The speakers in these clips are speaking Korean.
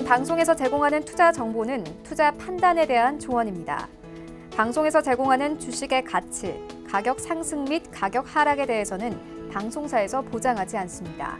방송에서 제공하는 투자 정보는 투자 판단에 대한 조언입니다. 방송에서 제공하는 주식의 가치, 가격 상승 및 가격 하락에 대해서는 방송사에서 보장하지 않습니다.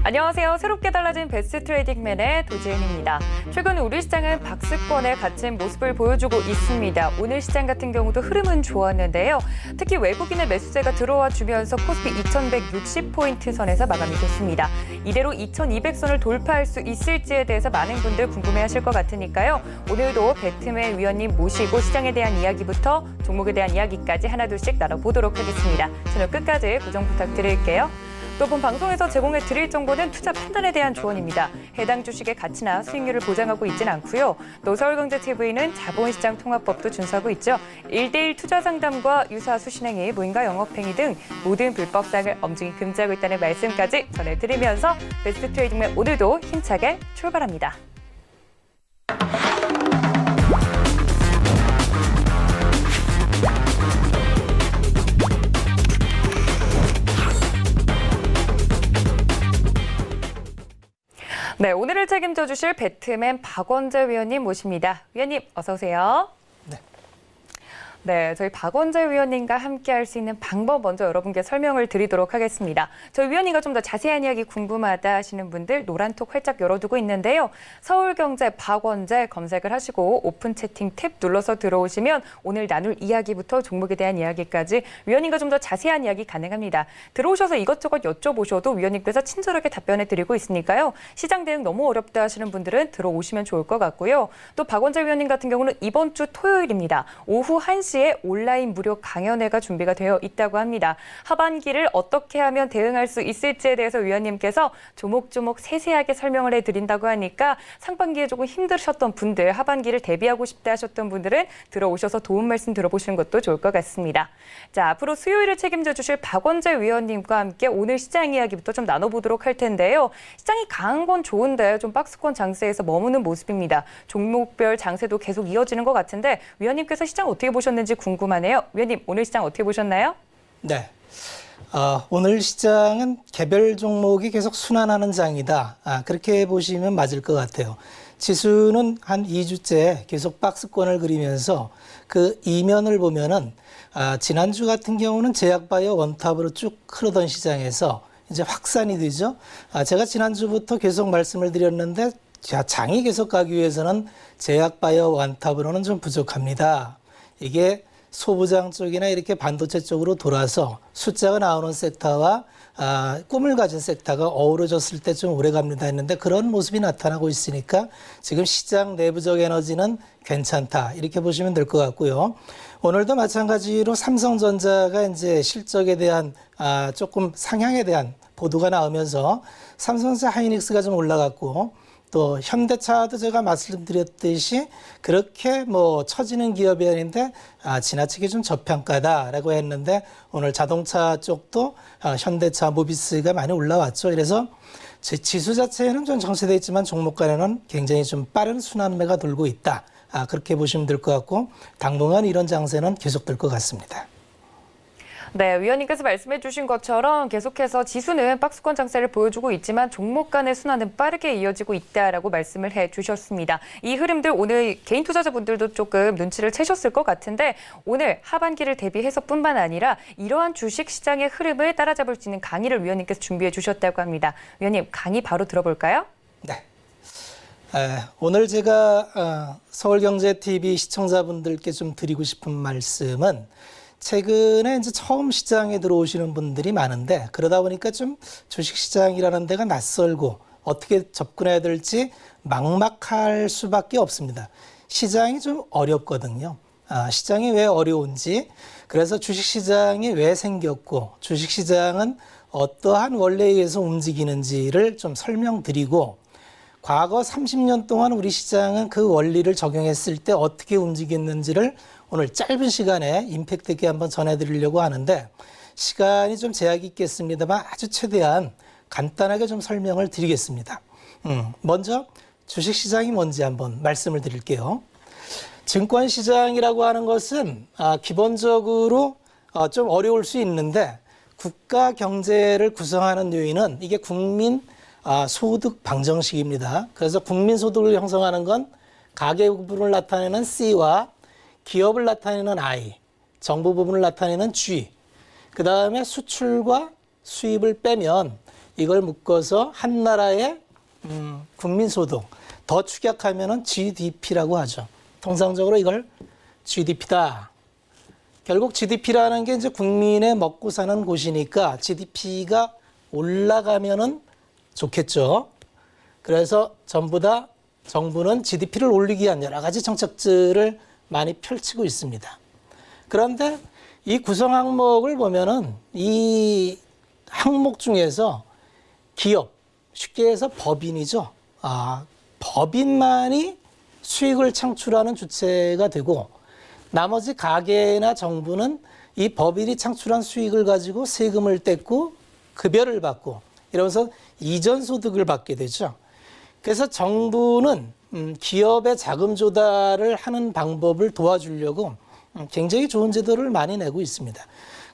안녕하세요. 새롭게 달라진 베스트 트레이딩맨의 도지은입니다. 최근 우리 시장은 박스권에 갇힌 모습을 보여주고 있습니다. 오늘 시장 같은 경우도 흐름은 좋았는데요. 특히 외국인의 매수세가 들어와 주면서 코스피 2160포인트 선에서 마감이 됐습니다. 이대로 2200선을 돌파할 수 있을지에 대해서 많은 분들 궁금해하실 것 같으니까요. 오늘도 배트맨 위원님 모시고 시장에 대한 이야기부터 종목에 대한 이야기까지 하나둘씩 나눠보도록 하겠습니다. 채널 끝까지 고정 부탁드릴게요. 또 본 방송에서 제공해 드릴 정보는 투자 판단에 대한 조언입니다. 해당 주식의 가치나 수익률을 보장하고 있지는 않고요. 또 서울경제TV는 자본시장 통합법도 준수하고 있죠. 1:1 투자 상담과 유사 수신행위, 무인가 영업행위 등 모든 불법사항을 엄중히 금지하고 있다는 말씀까지 전해드리면서 베스트 트레이딩맨 오늘도 힘차게 출발합니다. 네, 오늘을 책임져 주실 배트맨 박원재 위원님 모십니다. 위원님, 어서 오세요. 네, 저희 박원재 위원님과 함께 할 수 있는 방법 먼저 여러분께 설명을 드리도록 하겠습니다. 저희 위원님과 좀 더 자세한 이야기 궁금하다 하시는 분들 노란톡 활짝 열어두고 있는데요. 서울경제 박원재 검색을 하시고 오픈 채팅 탭 눌러서 들어오시면 오늘 나눌 이야기부터 종목에 대한 이야기까지 위원님과 좀 더 자세한 이야기 가능합니다. 들어오셔서 이것저것 여쭤보셔도 위원님께서 친절하게 답변해 드리고 있으니까요. 시장 대응 너무 어렵다 하시는 분들은 들어오시면 좋을 것 같고요. 또 박원재 위원님 같은 경우는 이번 주 토요일입니다. 오후 1시에 온라인 무료 강연회가 준비가 되어 있다고 합니다. 하반기를 어떻게 하면 대응할 수 있을지에 대해서 위원님께서 조목조목 세세하게 설명을 해드린다고 하니까 상반기에 조금 힘드셨던 분들, 하반기를 대비하고 싶다 하셨던 분들은 들어오셔서 도움 말씀 들어보시는 것도 좋을 것 같습니다. 자, 앞으로 수요일을 책임져 주실 박원재 위원님과 함께 오늘 시장 이야기부터 좀 나눠보도록 할 텐데요. 시장이 강한 건 좋은데 좀 박스권 장세에서 머무는 모습입니다. 종목별 장세도 계속 이어지는 것 같은데 위원님께서 시장 어떻게 보셨는지 궁금하네요. 위원님, 오늘 시장 어떻게 보셨나요? 네. 오늘 시장은 개별 종목이 계속 순환하는 장이다. 그렇게 보시면 맞을 것 같아요. 지수는 한 2주째 계속 박스권을 그리면서 그 이면을 보면은 지난주 같은 경우는 제약바이오 원탑으로 쭉 흐르던 시장에서 이제 확산이 되죠. 제가 지난주부터 계속 말씀을 드렸는데 장이 계속 가기 위해서는 제약바이오 원탑으로는 좀 부족합니다. 이게 소부장 쪽이나 이렇게 반도체 쪽으로 돌아서 숫자가 나오는 섹터와 꿈을 가진 섹터가 어우러졌을 때 좀 오래갑니다 했는데 그런 모습이 나타나고 있으니까 지금 시장 내부적 에너지는 괜찮다 이렇게 보시면 될 것 같고요. 오늘도 마찬가지로 삼성전자가 이제 실적에 대한 조금 상향에 대한 보도가 나오면서 삼성전자 하이닉스가 좀 올라갔고 또 현대차도 제가 말씀드렸듯이 그렇게 처지는 기업이 아닌데 지나치게 좀 저평가다라고 했는데 오늘 자동차 쪽도 현대차, 모비스가 많이 올라왔죠. 그래서 지수 자체는 좀 정체되어 있지만 종목 간에는 굉장히 좀 빠른 순환매가 돌고 있다. 그렇게 보시면 될 것 같고 당분간 이런 장세는 계속될 것 같습니다. 네, 위원님께서 말씀해 주신 것처럼 계속해서 지수는 박스권 장세를 보여주고 있지만 종목 간의 순환은 빠르게 이어지고 있다라고 말씀을 해 주셨습니다. 이 흐름들 오늘 개인 투자자분들도 조금 눈치를 채셨을 것 같은데 오늘 하반기를 대비해서뿐만 아니라 이러한 주식시장의 흐름을 따라잡을 수 있는 강의를 위원님께서 준비해 주셨다고 합니다. 위원님, 강의 바로 들어볼까요? 네. 오늘 제가 서울경제TV 시청자분들께 좀 드리고 싶은 말씀은 최근에 이제 처음 시장에 들어오시는 분들이 많은데 그러다 보니까 좀 주식시장이라는 데가 낯설고 어떻게 접근해야 될지 막막할 수밖에 없습니다. 시장이 좀 어렵거든요. 시장이 왜 어려운지, 그래서 주식시장이 왜 생겼고 주식시장은 어떠한 원리에 의해서 움직이는지를 좀 설명드리고 과거 30년 동안 우리 시장은 그 원리를 적용했을 때 어떻게 움직였는지를 오늘 짧은 시간에 임팩트 있게 한번 전해드리려고 하는데 시간이 좀 제약이 있겠습니다만 아주 최대한 간단하게 좀 설명을 드리겠습니다. 먼저 주식시장이 뭔지 한번 말씀을 드릴게요. 증권시장이라고 하는 것은 기본적으로 좀 어려울 수 있는데 국가 경제를 구성하는 요인은 이게 국민 소득 방정식입니다. 그래서 국민 소득을 형성하는 건 가계 부분을 나타내는 C와 기업을 나타내는 I, 정부 부분을 나타내는 G, 그 다음에 수출과 수입을 빼면 이걸 묶어서 한 나라의 국민소득, 더 축약하면 GDP라고 하죠. 통상적으로 이걸 GDP다. 결국 GDP라는 게 이제 국민의 먹고 사는 곳이니까 GDP가 올라가면은 좋겠죠. 그래서 전부 다 정부는 GDP를 올리기 위한 여러 가지 정책들을 많이 펼치고 있습니다. 그런데 이 구성 항목을 보면은 이 항목 중에서 기업, 쉽게 해서 법인이죠. 법인만이 수익을 창출하는 주체가 되고 나머지 가계나 정부는 이 법인이 창출한 수익을 가지고 세금을 떼고 급여를 받고 이러면서 이전 소득을 받게 되죠. 그래서 정부는 기업의 자금 조달을 하는 방법을 도와주려고 굉장히 좋은 제도를 많이 내고 있습니다.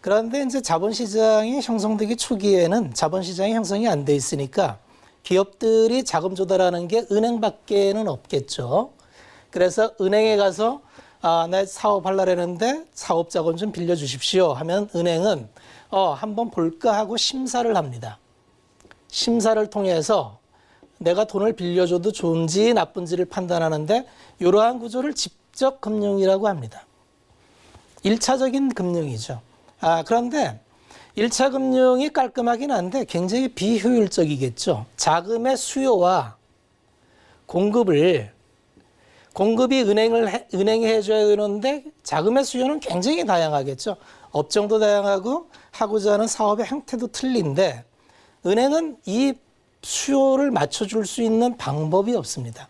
그런데 이제 자본시장이 형성되기 초기에는 자본시장이 형성이 안 돼 있으니까 기업들이 자금 조달하는 게 은행밖에는 없겠죠. 그래서 은행에 가서 나 사업하려고 했는데 사업 자금 좀 빌려주십시오 하면 은행은 한번 볼까 하고 심사를 합니다. 심사를 통해서 내가 돈을 빌려줘도 좋은지 나쁜지를 판단하는데 이러한 구조를 직접 금융이라고 합니다. 1차적인 금융이죠. 그런데 1차 금융이 깔끔하긴 한데 굉장히 비효율적이겠죠. 자금의 수요와 공급이 은행이 해줘야 되는데 자금의 수요는 굉장히 다양하겠죠. 업종도 다양하고 하고자 하는 사업의 형태도 틀린데 은행은 이 수요를 맞춰줄 수 있는 방법이 없습니다.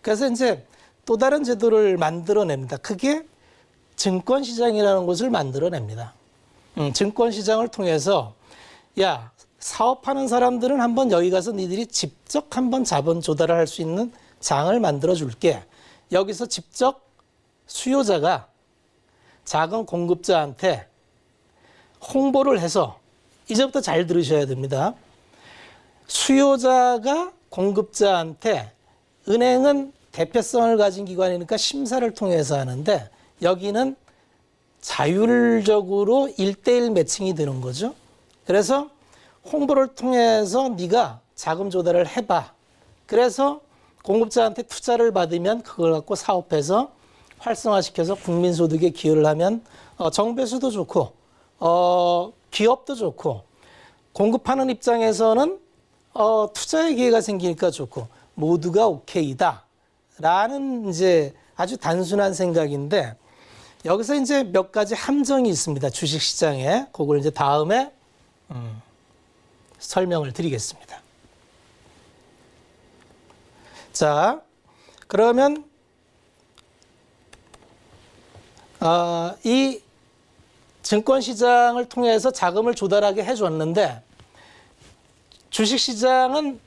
그래서 이제 또 다른 제도를 만들어냅니다. 그게 증권시장이라는 곳을 만들어냅니다. 증권시장을 통해서 사업하는 사람들은 한번 여기 가서 니들이 직접 한번 자본 조달을 할 수 있는 장을 만들어 줄게. 여기서 직접 수요자가 자금 공급자한테 홍보를 해서 이제부터 잘 들으셔야 됩니다. 수요자가 공급자한테 은행은 대표성을 가진 기관이니까 심사를 통해서 하는데 여기는 자율적으로 1대1 매칭이 되는 거죠. 그래서 홍보를 통해서 네가 자금 조달을 해봐. 그래서 공급자한테 투자를 받으면 그걸 갖고 사업해서 활성화시켜서 국민소득에 기여를 하면 정부의 수도 좋고 기업도 좋고 공급하는 입장에서는 투자의 기회가 생기니까 좋고 모두가 오케이다 라는 이제 아주 단순한 생각인데 여기서 이제 몇 가지 함정이 있습니다. 주식시장에. 그걸 이제 다음에 설명을 드리겠습니다. 자, 그러면 이 증권시장을 통해서 자금을 조달하게 해줬는데 주식시장은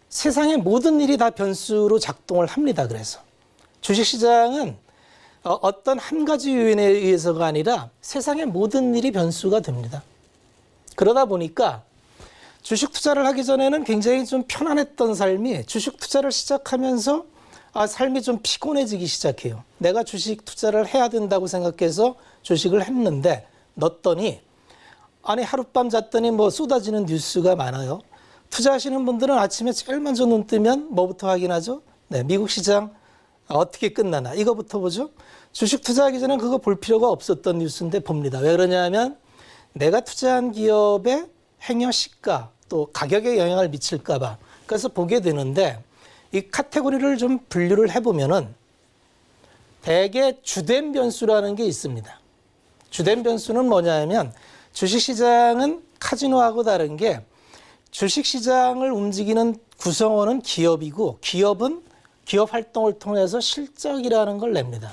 세상의 모든 일이 다 변수로 작동을 합니다. 그래서 주식시장은 어떤 한 가지 요인에 의해서가 아니라 세상의 모든 일이 변수가 됩니다. 그러다 보니까 주식 투자를 하기 전에는 굉장히 좀 편안했던 삶이 주식 투자를 시작하면서 삶이 좀 피곤해지기 시작해요. 내가 주식 투자를 해야 된다고 생각해서 주식을 했는데 넣었더니 하룻밤 잤더니 쏟아지는 뉴스가 많아요. 투자하시는 분들은 아침에 제일 먼저 눈 뜨면 뭐부터 확인하죠? 네, 미국 시장 어떻게 끝나나 이거부터 보죠. 주식 투자하기 전에 그거 볼 필요가 없었던 뉴스인데 봅니다. 왜 그러냐면 내가 투자한 기업의 행여 시가 또 가격에 영향을 미칠까 봐 그래서 보게 되는데 이 카테고리를 좀 분류를 해보면은 대개 주된 변수라는 게 있습니다. 주된 변수는 뭐냐면 주식시장은 카지노하고 다른 게 주식시장을 움직이는 구성원은 기업이고 기업은 기업 활동을 통해서 실적이라는 걸 냅니다.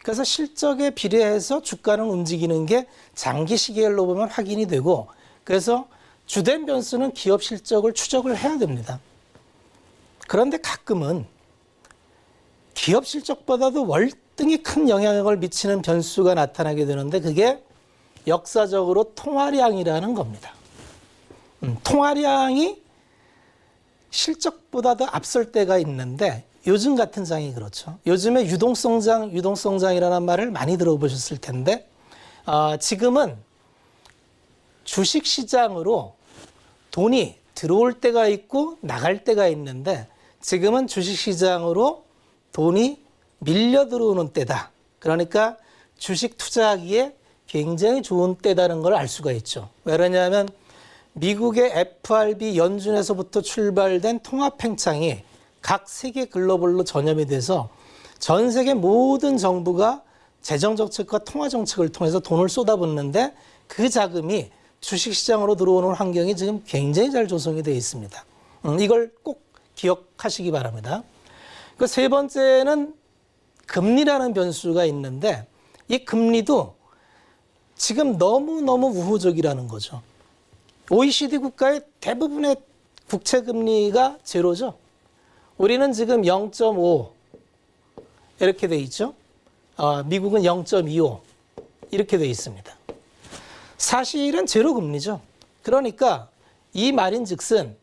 그래서 실적에 비례해서 주가는 움직이는 게 장기 시계열로 보면 확인이 되고 그래서 주된 변수는 기업 실적을 추적을 해야 됩니다. 그런데 가끔은 기업 실적보다도 월등히 큰 영향력을 미치는 변수가 나타나게 되는데 그게 역사적으로 통화량이라는 겁니다. 통화량이 실적보다 더 앞설 때가 있는데 요즘 같은 장이 그렇죠. 요즘에 유동성장이라는 말을 많이 들어보셨을 텐데 지금은 주식시장으로 돈이 들어올 때가 있고 나갈 때가 있는데 지금은 주식시장으로 돈이 밀려 들어오는 때다. 그러니까 주식 투자하기에 굉장히 좋은 때다는 걸 알 수가 있죠. 왜 그러냐면 미국의 FRB 연준에서부터 출발된 통합 팽창이 각 세계 글로벌로 전염이 돼서 전 세계 모든 정부가 재정정책과 통화정책을 통해서 돈을 쏟아붓는데 그 자금이 주식시장으로 들어오는 환경이 지금 굉장히 잘 조성이 되어 있습니다. 이걸 꼭 기억하시기 바랍니다. 그 세 번째는 금리라는 변수가 있는데 이 금리도 지금 너무너무 우호적이라는 거죠. OECD 국가의 대부분의 국채금리가 제로죠. 우리는 지금 0.5 이렇게 돼 있죠. 미국은 0.25 이렇게 돼 있습니다. 사실은 제로 금리죠. 그러니까 이 말인즉슨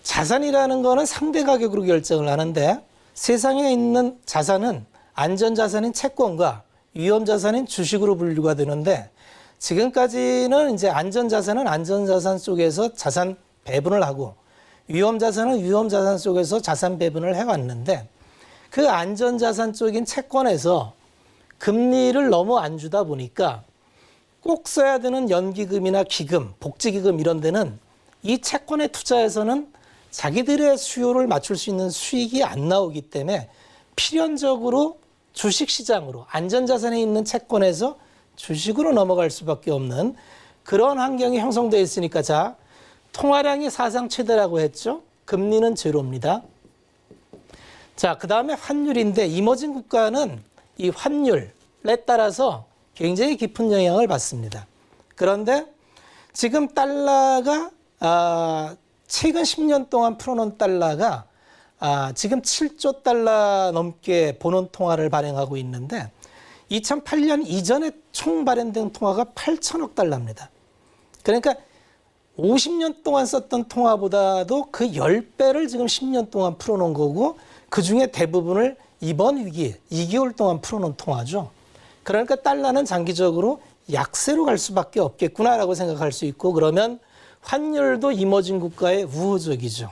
자산이라는 거는 상대 가격으로 결정을 하는데 세상에 있는 자산은 안전자산인 채권과 위험자산인 주식으로 분류가 되는데 지금까지는 이제 안전자산은 안전자산 속에서 자산 배분을 하고 위험자산은 위험자산 속에서 자산 배분을 해왔는데 그 안전자산 쪽인 채권에서 금리를 너무 안 주다 보니까 꼭 써야 되는 연기금이나 기금, 복지기금 이런 데는 이 채권에 투자해서는 자기들의 수요를 맞출 수 있는 수익이 안 나오기 때문에 필연적으로 주식시장으로 안전자산에 있는 채권에서 주식으로 넘어갈 수밖에 없는 그런 환경이 형성되어 있으니까 자, 통화량이 사상 최대라고 했죠. 금리는 제로입니다. 자, 그 다음에 환율인데 이머징 국가는 이 환율에 따라서 굉장히 깊은 영향을 받습니다. 그런데 지금 달러가 최근 10년 동안 풀어놓은 달러가 지금 7조 달러 넘게 보는 통화를 발행하고 있는데 2008년 이전에 총 발행된 통화가 8천억 달러입니다. 그러니까 50년 동안 썼던 통화보다도 그 10배를 지금 10년 동안 풀어놓은 거고 그중에 대부분을 이번 위기 2개월 동안 풀어놓은 통화죠. 그러니까 달러는 장기적으로 약세로 갈 수밖에 없겠구나라고 생각할 수 있고 그러면 환율도 이머징 국가의 우호적이죠.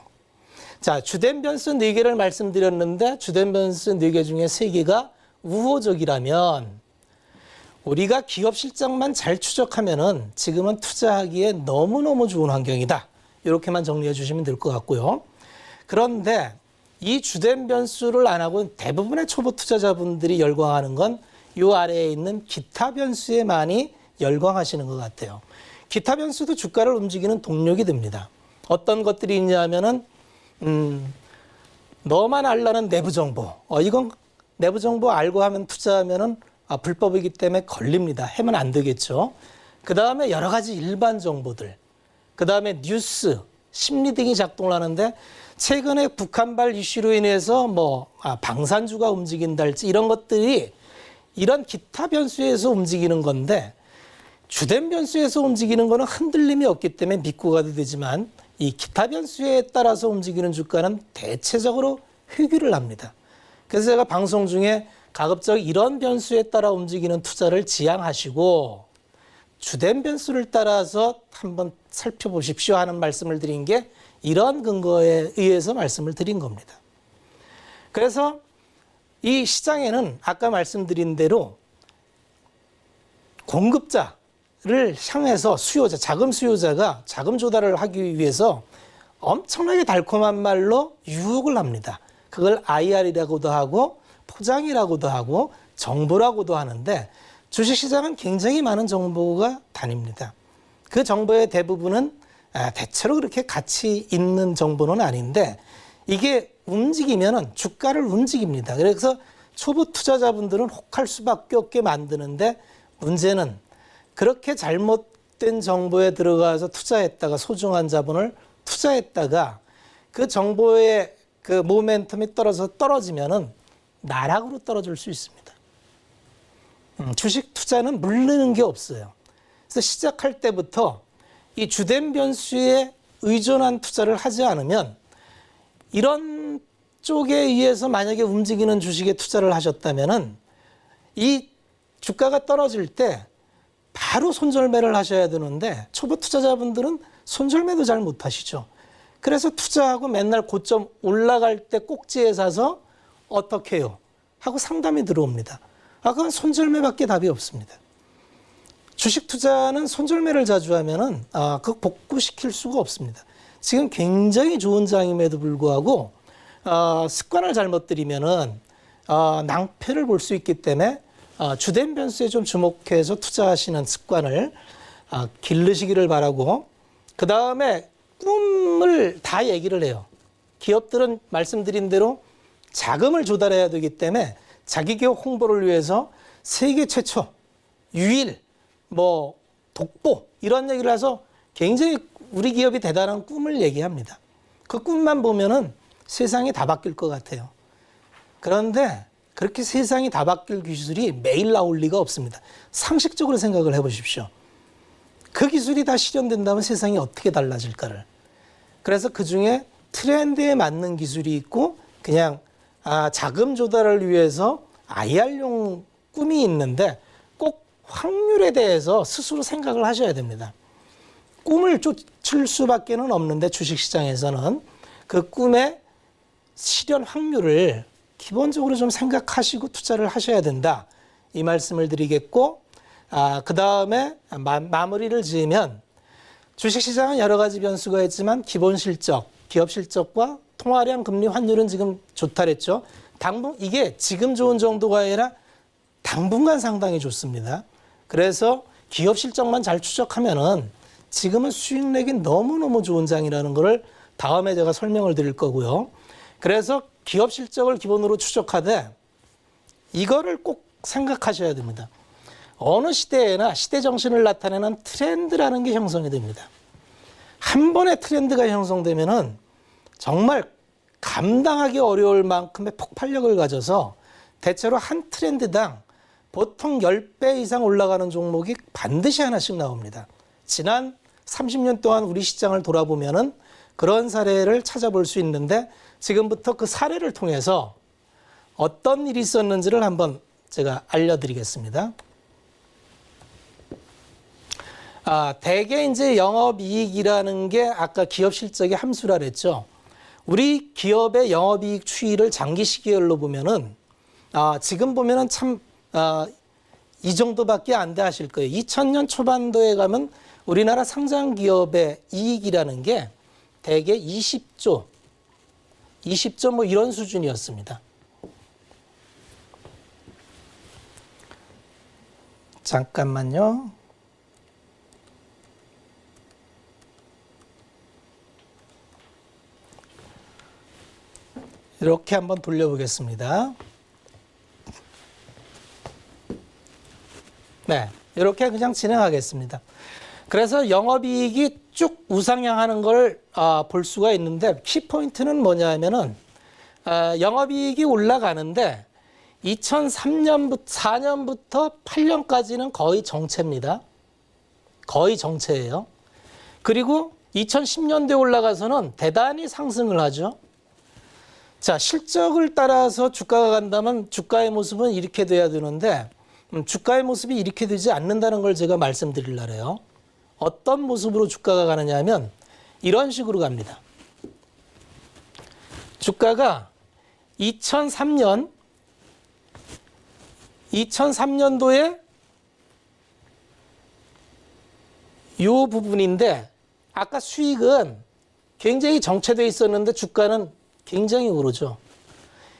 자, 주된 변수 4개를 말씀드렸는데 주된 변수 4개 중에 3개가 우호적이라면 우리가 기업 실적만 잘 추적하면은 지금은 투자하기에 너무너무 좋은 환경이다. 이렇게만 정리해 주시면 될 것 같고요. 그런데 이 주된 변수를 안 하고 대부분의 초보 투자자분들이 열광하는 건 이 아래에 있는 기타 변수에 많이 열광하시는 것 같아요. 기타 변수도 주가를 움직이는 동력이 됩니다. 어떤 것들이 있냐면은 너만 알라는 내부 정보. 이건 내부 정보 알고 하면 투자하면은 불법이기 때문에 걸립니다. 하면 안 되겠죠. 그 다음에 여러 가지 일반 정보들. 그 다음에 뉴스, 심리 등이 작동을 하는데 최근에 북한발 이슈로 인해서 방산주가 움직인달지 이런 것들이 이런 기타 변수에서 움직이는 건데 주된 변수에서 움직이는 거는 흔들림이 없기 때문에 믿고 가도 되지만 이 기타 변수에 따라서 움직이는 주가는 대체적으로 회귀를 합니다. 그래서 제가 방송 중에 가급적 이런 변수에 따라 움직이는 투자를 지양하시고 주된 변수를 따라서 한번 살펴보십시오 하는 말씀을 드린 게 이런 근거에 의해서 말씀을 드린 겁니다. 그래서 이 시장에는 아까 말씀드린 대로 공급자를 향해서 수요자, 자금 수요자가 자금 조달을 하기 위해서 엄청나게 달콤한 말로 유혹을 합니다. 그걸 IR이라고도 하고 포장이라고도 하고 정보라고도 하는데 주식시장은 굉장히 많은 정보가 다닙니다. 그 정보의 대부분은 대체로 그렇게 가치 있는 정보는 아닌데 이게 움직이면은 주가를 움직입니다. 그래서 초보 투자자분들은 혹할 수밖에 없게 만드는데 문제는 그렇게 잘못된 정보에 들어가서 투자했다가 소중한 자본을 투자했다가 그 정보의 그 모멘텀이 떨어지면은 나락으로 떨어질 수 있습니다. 주식 투자는 물르는 게 없어요. 그래서 시작할 때부터 이 주된 변수에 의존한 투자를 하지 않으면 이런 쪽에 의해서 만약에 움직이는 주식에 투자를 하셨다면은 이 주가가 떨어질 때 바로 손절매를 하셔야 되는데 초보 투자자분들은 손절매도 잘 못하시죠. 그래서 투자하고 맨날 고점 올라갈 때 꼭지에 사서 어떻게 해요? 하고 상담이 들어옵니다. 그건 손절매밖에 답이 없습니다. 주식 투자는 손절매를 자주 하면은 그 복구시킬 수가 없습니다. 지금 굉장히 좋은 장임에도 불구하고 습관을 잘못 들이면은 낭패를 볼 수 있기 때문에 주된 변수에 좀 주목해서 투자하시는 습관을 기르시기를 바라고, 그 다음에 꿈을 다 얘기를 해요. 기업들은 말씀드린 대로 자금을 조달해야 되기 때문에 자기 기업 홍보를 위해서 세계 최초, 유일, 독보 이런 얘기를 해서 굉장히 우리 기업이 대단한 꿈을 얘기합니다. 그 꿈만 보면은 세상이 다 바뀔 것 같아요. 그런데 그렇게 세상이 다 바뀔 기술이 매일 나올 리가 없습니다. 상식적으로 생각을 해보십시오. 그 기술이 다 실현된다면 세상이 어떻게 달라질까를. 그래서 그중에 트렌드에 맞는 기술이 있고 그냥 자금 조달을 위해서 IR용 꿈이 있는데 꼭 확률에 대해서 스스로 생각을 하셔야 됩니다. 꿈을 쫓을 수밖에는 없는데 주식시장에서는 그 꿈의 실현 확률을 기본적으로 좀 생각하시고 투자를 하셔야 된다. 이 말씀을 드리겠고, 그 다음에 마무리를 지으면 주식시장은 여러 가지 변수가 있지만 기본 실적, 기업 실적과 통화량, 금리, 환율은 지금 좋다 그랬죠. 이게 지금 좋은 정도가 아니라 당분간 상당히 좋습니다. 그래서 기업 실적만 잘 추적하면은 지금은 수익 내기 너무너무 좋은 장이라는 거를 다음에 제가 설명을 드릴 거고요. 그래서 기업 실적을 기본으로 추적하되 이거를 꼭 생각하셔야 됩니다. 어느 시대에나 시대 정신을 나타내는 트렌드라는 게 형성이 됩니다. 한 번의 트렌드가 형성되면은 정말 감당하기 어려울 만큼의 폭발력을 가져서 대체로 한 트렌드당 보통 10배 이상 올라가는 종목이 반드시 하나씩 나옵니다. 지난 30년 동안 우리 시장을 돌아보면은 그런 사례를 찾아볼 수 있는데 지금부터 그 사례를 통해서 어떤 일이 있었는지를 한번 제가 알려드리겠습니다. 대개 이제 영업이익이라는 게 아까 기업 실적의 함수라 그랬죠. 우리 기업의 영업이익 추이를 장기 시계열로 보면은 지금 보면은 참 이 정도밖에 안 돼 하실 거예요. 2000년 초반도에 가면 우리나라 상장 기업의 이익이라는 게 대개 20조 이런 수준이었습니다. 잠깐만요. 이렇게 한번 돌려보겠습니다. 네, 이렇게 그냥 진행하겠습니다. 그래서 영업이익이 쭉 우상향하는 걸 볼 수가 있는데 키포인트는 뭐냐면은 영업이익이 올라가는데 2004년부터 8년까지는 거의 정체입니다. 거의 정체예요. 그리고 2010년대에 올라가서는 대단히 상승을 하죠. 자, 실적을 따라서 주가가 간다면 주가의 모습은 이렇게 돼야 되는데 주가의 모습이 이렇게 되지 않는다는 걸 제가 말씀드리려고요. 어떤 모습으로 주가가 가느냐 하면 이런 식으로 갑니다. 주가가 2003년도에 이 부분인데 아까 수익은 굉장히 정체되어 있었는데 주가는 굉장히 오르죠.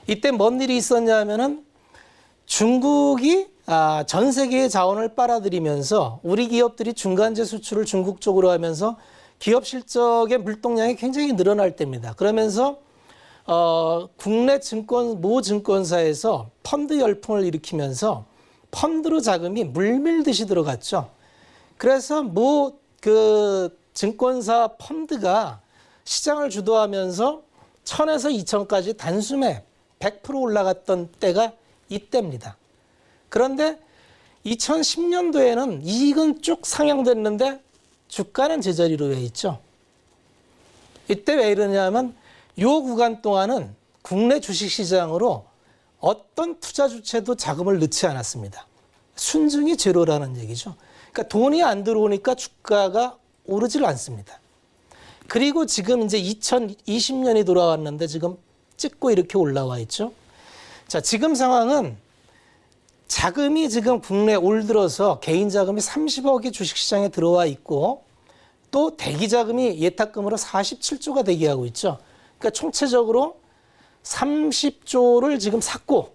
이때 뭔 일이 있었냐 하면은 중국이 전 세계의 자원을 빨아들이면서 우리 기업들이 중간재 수출을 중국 쪽으로 하면서 기업 실적의 물동량이 굉장히 늘어날 때입니다. 그러면서 국내 모 증권사에서 펀드 열풍을 일으키면서 펀드로 자금이 물밀듯이 들어갔죠. 그래서 증권사 펀드가 시장을 주도하면서 1000에서 2000까지 단숨에 100% 올라갔던 때가 이때입니다. 그런데 2010년도에는 이익은 쭉 상향됐는데 주가는 제자리로 왜 있죠? 이때 왜 이러냐면 요 구간 동안은 국내 주식시장으로 어떤 투자 주체도 자금을 넣지 않았습니다. 순증이 제로라는 얘기죠. 그러니까 돈이 안 들어오니까 주가가 오르질 않습니다. 그리고 지금 이제 2020년이 돌아왔는데 지금 찍고 이렇게 올라와 있죠. 자, 지금 상황은 자금이 지금 국내 올 들어서 개인 자금이 30억이 주식시장에 들어와 있고 또 대기 자금이 예탁금으로 47조가 대기하고 있죠. 그러니까 총체적으로 30조를 지금 샀고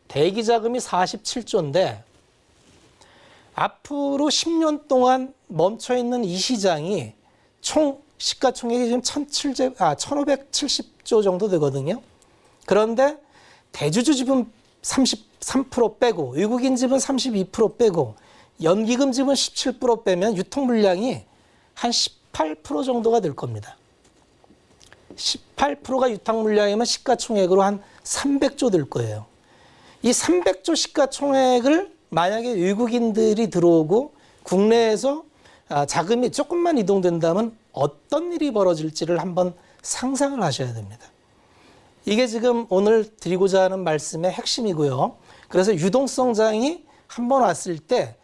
대기 자금이 47조인데 앞으로 10년 동안 멈춰 있는 이 시장이 총 시가총액이 지금 1,570조 정도 되거든요. 그런데 대주주 지분 33% 빼고 외국인 지분 32% 빼고 연기금 지분 17% 빼면 유통 물량이 한 18% 정도가 될 겁니다. 18%가 유통 물량이면 시가총액으로 한 300조 될 거예요. 이 300조 시가총액을 만약에 외국인들이 들어오고 국내에서 자금이 조금만 이동된다면 어떤 일이 벌어질지를 한번 상상을 하셔야 됩니다. 이게 지금 오늘 드리고자 하는 말씀의 핵심이고요. 그래서 유동성장이 한번 왔을 때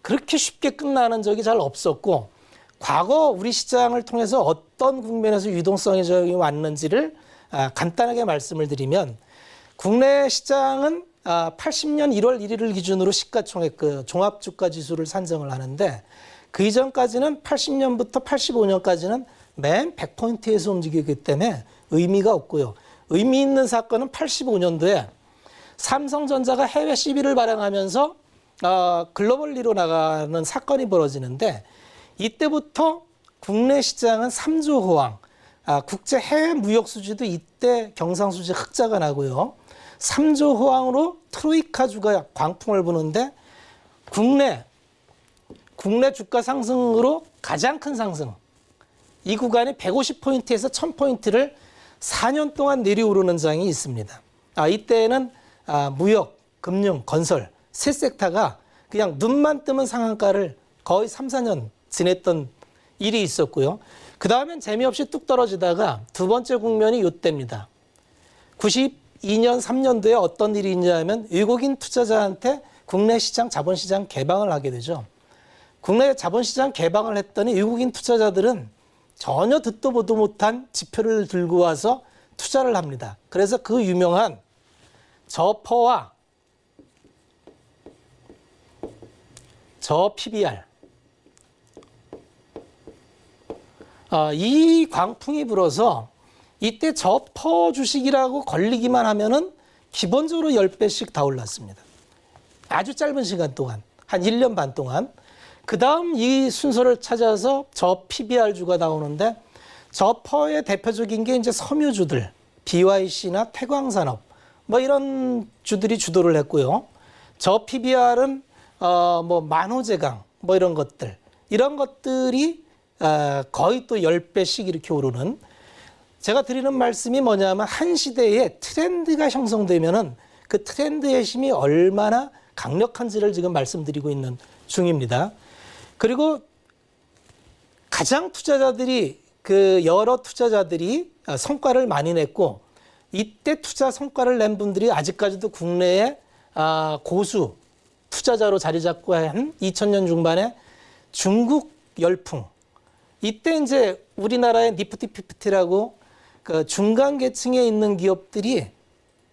그렇게 쉽게 끝나는 적이 잘 없었고 과거 우리 시장을 통해서 어떤 국면에서 유동성이 왔는지를 간단하게 말씀을 드리면 국내 시장은 80년 1월 1일을 기준으로 시가총액 그 종합주가지수를 산정을 하는데 그 이전까지는 80년부터 85년까지는 맨 100포인트에서 움직이기 때문에 의미가 없고요. 의미 있는 사건은 85년도에 삼성전자가 해외 CB를 발행하면서 글로벌리로 나가는 사건이 벌어지는데 이때부터 국내 시장은 3조 호황, 국제 해외 무역 수지도 이때 경상수지 흑자가 나고요. 3조 호황으로 트로이카주가 광풍을 부는데 국내 주가 상승으로 가장 큰 상승. 이 구간이 150포인트에서 1000포인트를 4년 동안 내려오르는 장이 있습니다. 이때는 무역, 금융, 건설 세 섹터가 그냥 눈만 뜨면 상한가를 거의 3, 4년 지냈던 일이 있었고요. 그 다음엔 재미없이 뚝 떨어지다가 두 번째 국면이 이때입니다. 92년, 3년도에 어떤 일이 있냐면 외국인 투자자한테 국내 시장, 자본시장 개방을 하게 되죠. 국내 자본시장 개방을 했더니 외국인 투자자들은 전혀 듣도 보도 못한 지표를 들고 와서 투자를 합니다. 그래서 그 유명한 저퍼와 저 PBR 이 광풍이 불어서 이때 저퍼 주식이라고 걸리기만 하면은 기본적으로 10배씩 다 올랐습니다. 아주 짧은 시간 동안 한 1년 반 동안. 그 다음 이 순서를 찾아서 저 PBR주가 나오는데 저퍼의 대표적인 게 이제 섬유주들, BYC나 태광산업 뭐 이런 주들이 주도를 했고요. 저 PBR은 뭐 만호제강 뭐 이런 것들이 거의 또 10배씩 이렇게 오르는 제가 드리는 말씀이 뭐냐면 한 시대에 트렌드가 형성되면은 그 트렌드의 힘이 얼마나 강력한지를 지금 말씀드리고 있는 중입니다. 그리고 가장 여러 투자자들이 성과를 많이 냈고 이때 투자 성과를 낸 분들이 아직까지도 국내에 고수 투자자로 자리 잡고 한 2000년 중반에 중국 열풍. 이때 이제 우리나라의 니프티 피프티라고 그 중간 계층에 있는 기업들이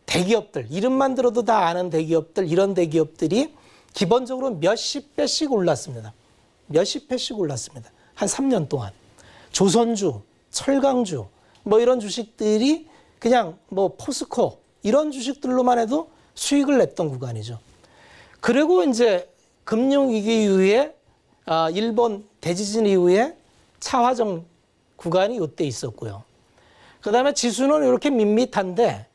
대기업들, 이름만 들어도 다 아는 대기업들, 이런 대기업들이 기본적으로 몇십 배씩 올랐습니다. 몇십 배씩 올랐습니다. 한 3년 동안. 조선주, 철강주, 뭐 이런 주식들이 그냥 뭐 포스코, 이런 주식들로만 해도 수익을 냈던 구간이죠. 그리고 이제 금융위기 이후에, 일본 대지진 이후에 차화정 구간이 이때 있었고요. 그 다음에 지수는 이렇게 밋밋한데,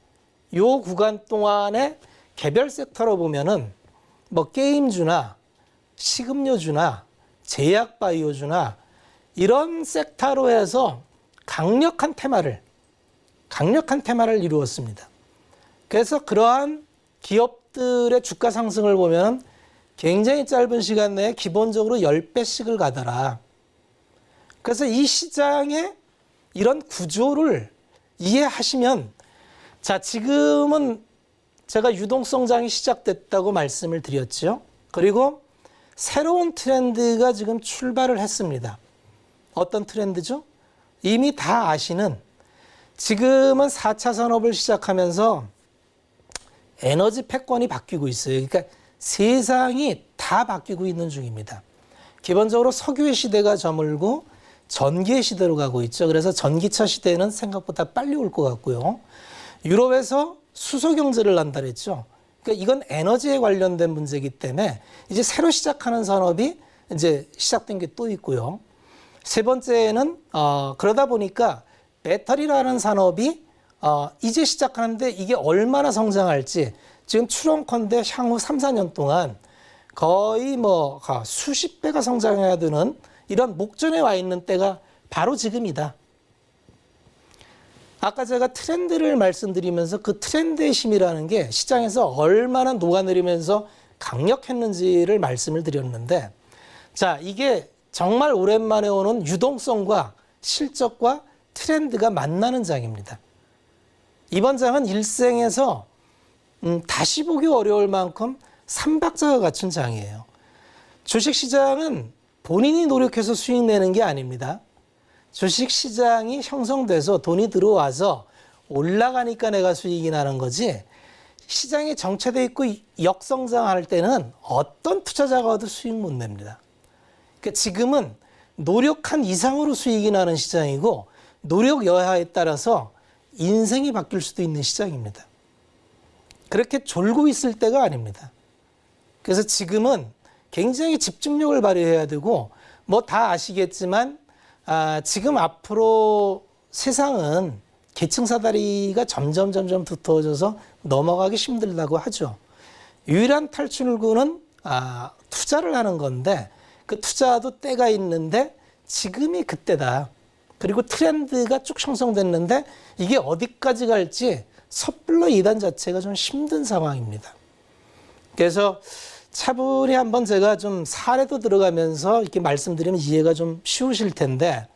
요 구간 동안에 개별 섹터로 보면은 뭐 게임주나 식음료주나 제약바이오주나 이런 섹터로 해서 강력한 테마를 이루었습니다. 그래서 그러한 기업들의 주가 상승을 보면 굉장히 짧은 시간 내에 기본적으로 10배씩을 가더라. 그래서 이 시장의 이런 구조를 이해하시면, 자, 지금은 제가 유동성장이 시작됐다고 말씀을 드렸죠. 그리고 새로운 트렌드가 지금 출발을 했습니다. 어떤 트렌드죠? 이미 다 아시는, 지금은 4차 산업을 시작하면서 에너지 패권이 바뀌고 있어요. 그러니까 세상이 다 바뀌고 있는 중입니다. 기본적으로 석유의 시대가 저물고 전기의 시대로 가고 있죠. 그래서 전기차 시대는 생각보다 빨리 올 것 같고요. 유럽에서 수소 경제를 난다랬죠. 그러니까 이건 에너지에 관련된 문제이기 때문에 이제 새로 시작하는 산업이 이제 시작된 게 또 있고요. 세 번째는 그러다 보니까 배터리라는 산업이 이제 시작하는데 이게 얼마나 성장할지, 지금 추론컨대 향후 3, 4년 동안 거의 뭐 수십 배가 성장해야 되는 이런 목전에 와 있는 때가 바로 지금이다. 아까 제가 트렌드를 말씀드리면서 그 트렌드의 힘이라는 게 시장에서 얼마나 녹아내리면서 강력했는지를 말씀을 드렸는데, 자, 이게 정말 오랜만에 오는 유동성과 실적과 트렌드가 만나는 장입니다. 이번 장은 일생에서 다시 보기 어려울 만큼 삼박자가 갖춘 장이에요. 주식시장은 본인이 노력해서 수익 내는 게 아닙니다. 주식시장이 형성돼서 돈이 들어와서 올라가니까 내가 수익이 나는 거지, 시장이 정체돼 있고 역성장할 때는 어떤 투자자가 와도 수익 못 냅니다. 그러니까 지금은 노력한 이상으로 수익이 나는 시장이고, 노력 여하에 따라서 인생이 바뀔 수도 있는 시장입니다. 그렇게 졸고 있을 때가 아닙니다. 그래서 지금은 굉장히 집중력을 발휘해야 되고, 뭐 다 아시겠지만 지금 앞으로 세상은 계층 사다리가 점점 두터워져서 넘어가기 힘들다고 하죠. 유일한 탈출구는 투자를 하는 건데, 그 투자도 때가 있는데 지금이 그때다. 그리고 트렌드가 쭉 형성됐는데 이게 어디까지 갈지 섣불러 예단 자체가 좀 힘든 상황입니다. 그래서 차분히 한번 제가 좀 사례도 들어가면서 이렇게 말씀드리면 이해가 좀 쉬우실 텐데,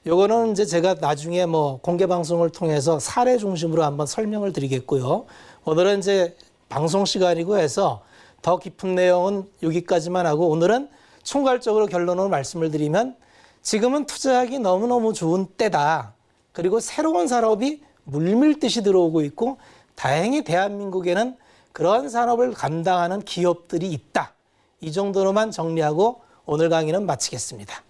요거는 이제 제가 나중에 뭐 공개 방송을 통해서 사례 중심으로 한번 설명을 드리겠고요. 오늘은 이제 방송 시간이고 해서 더 깊은 내용은 여기까지만 하고, 오늘은 총괄적으로 결론을 말씀을 드리면, 지금은 투자하기 너무너무 좋은 때다. 그리고 새로운 산업이 물밀듯이 들어오고 있고, 다행히 대한민국에는 그런 산업을 감당하는 기업들이 있다. 이 정도로만 정리하고 오늘 강의는 마치겠습니다.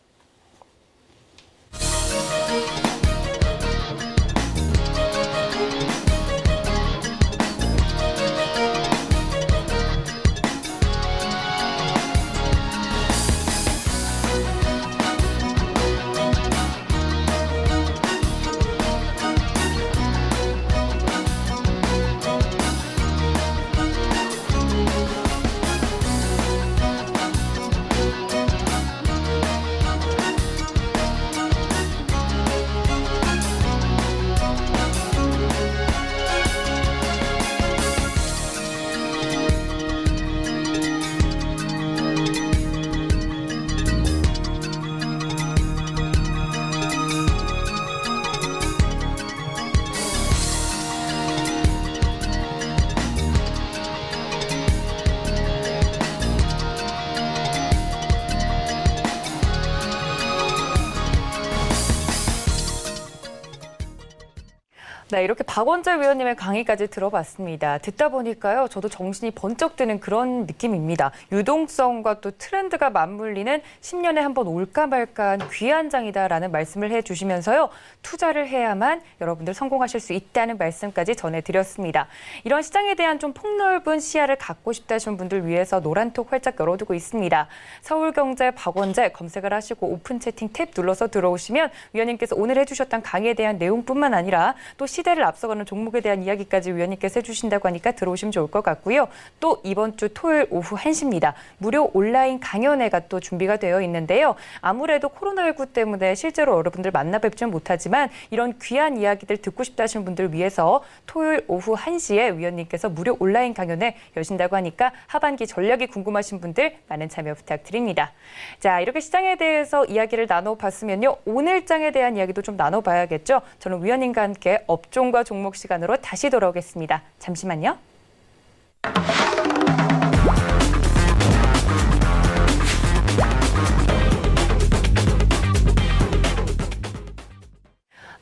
네, 이렇게 박원재 위원님의 강의까지 들어봤습니다. 듣다 보니까요, 저도 정신이 번쩍 드는 그런 느낌입니다. 유동성과 또 트렌드가 맞물리는 10년에 한 번 올까 말까한 귀한 장이다라는 말씀을 해주시면서요, 투자를 해야만 여러분들 성공하실 수 있다는 말씀까지 전해드렸습니다. 이런 시장에 대한 좀 폭넓은 시야를 갖고 싶다 하시는 분들 위해서 노란톡 활짝 열어두고 있습니다. 서울경제 박원재 검색을 하시고 오픈 채팅 탭 눌러서 들어오시면 위원님께서 오늘 해주셨던 강의에 대한 내용뿐만 아니라 또 시대를 앞서가는 종목에 대한 이야기까지 위원님께서 해주신다고 하니까 들어오시면 좋을 것 같고요. 또 이번 주 토요일 오후 1시입니다. 무료 온라인 강연회가 또 준비가 되어 있는데요. 아무래도 코로나19 때문에 실제로 여러분들 만나 뵙지는 못하지만 이런 귀한 이야기들 듣고 싶다 하시는 분들 위해서 토요일 오후 1시에 위원님께서 무료 온라인 강연회 여신다고 하니까 하반기 전략이 궁금하신 분들 많은 참여 부탁드립니다. 자, 이렇게 시장에 대해서 이야기를 나눠봤으면요. 오늘 장에 대한 이야기도 좀 나눠봐야겠죠. 저는 위원님과 함께 업종과 종목 시간으로 다시 돌아오겠습니다. 잠시만요.